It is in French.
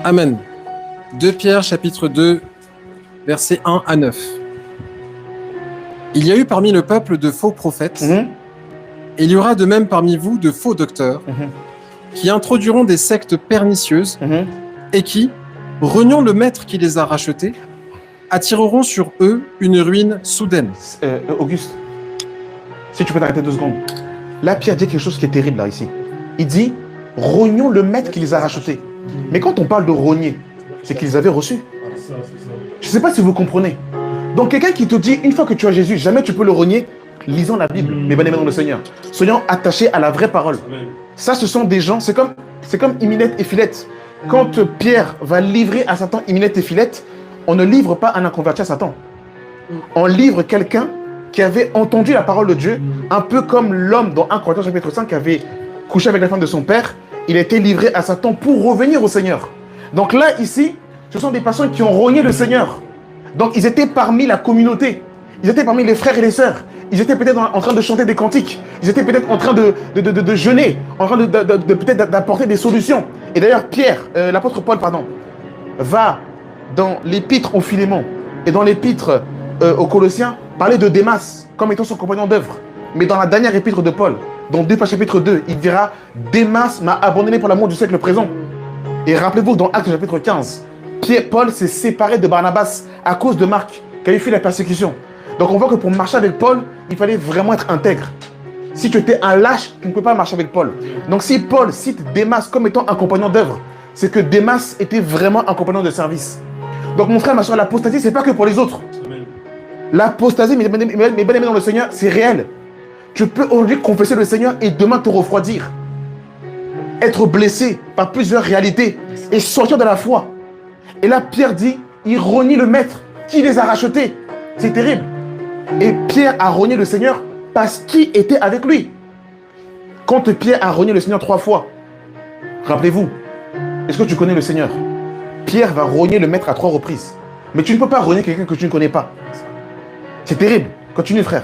Amen. 2 Pierre chapitre 2, versets 1 à 9. Il y a eu parmi le peuple de faux prophètes, et il y aura de même parmi vous de faux docteurs, qui introduiront des sectes pernicieuses, et qui, reniant le maître qui les a rachetés, attireront sur eux une ruine soudaine. Auguste, si tu peux t'arrêter 2 secondes. Là, Pierre dit quelque chose qui est terrible là, ici. Il dit, rognons le maître qui les a rachetés. Mais quand on parle de rogner, c'est qu'ils avaient reçu. Je ne sais pas si vous comprenez. Donc quelqu'un qui te dit, une fois que tu as Jésus, jamais tu peux le rogner, lisons la Bible, mes bien-aimés dans le Seigneur. Soyons attachés à la vraie parole. Ça, ce sont des gens, c'est comme Hyminette et Philette. Quand Pierre va livrer à Satan Hyminette et Philette, on ne livre pas un inconverti à Satan. On livre quelqu'un qui avait entendu la parole de Dieu, un peu comme l'homme dans 1 Corinthiens chapitre 5 qui avait couché avec la femme de son père. Il a été livré à Satan pour revenir au Seigneur. Donc là, ici, ce sont des personnes qui ont rogné le Seigneur. Donc ils étaient parmi la communauté. Ils étaient parmi les frères et les sœurs. Ils étaient peut-être en train de chanter des cantiques. Ils étaient peut-être en train de jeûner, en train peut-être d'apporter des solutions. Et d'ailleurs, Pierre, l'apôtre Paul, va dans l'épître au Philémon et dans l'épître aux Colossiens parler de Démas comme étant son compagnon d'œuvre. Mais dans la dernière épître de Paul, dans 2 chapitre 2, il dira « Démas m'a abandonné pour l'amour du siècle présent ». Et rappelez-vous, dans Actes chapitre 15, Paul s'est séparé de Barnabas à cause de Marc, qui avait fui la persécution. Donc on voit que pour marcher avec Paul, il fallait vraiment être intègre. Si tu étais un lâche, tu ne peux pas marcher avec Paul. Donc si Paul cite Démas comme étant un compagnon d'œuvre, c'est que Démas était vraiment un compagnon de service. Donc mon frère, ma soeur, l'apostasie, ce n'est pas que pour les autres. L'apostasie, mes bien-aimés dans le Seigneur, c'est réel. Tu peux aujourd'hui confesser le Seigneur et demain te refroidir. Être blessé par plusieurs réalités et sortir de la foi. Et là, Pierre dit, il renie le maître qui les a rachetés. C'est terrible. Et Pierre a renié le Seigneur parce qu'il était avec lui. Quand Pierre a renié le Seigneur 3 fois, rappelez-vous, est-ce que tu connais le Seigneur? Pierre va renier le maître à 3 reprises. Mais tu ne peux pas renier quelqu'un que tu ne connais pas. C'est terrible. Continue, frère.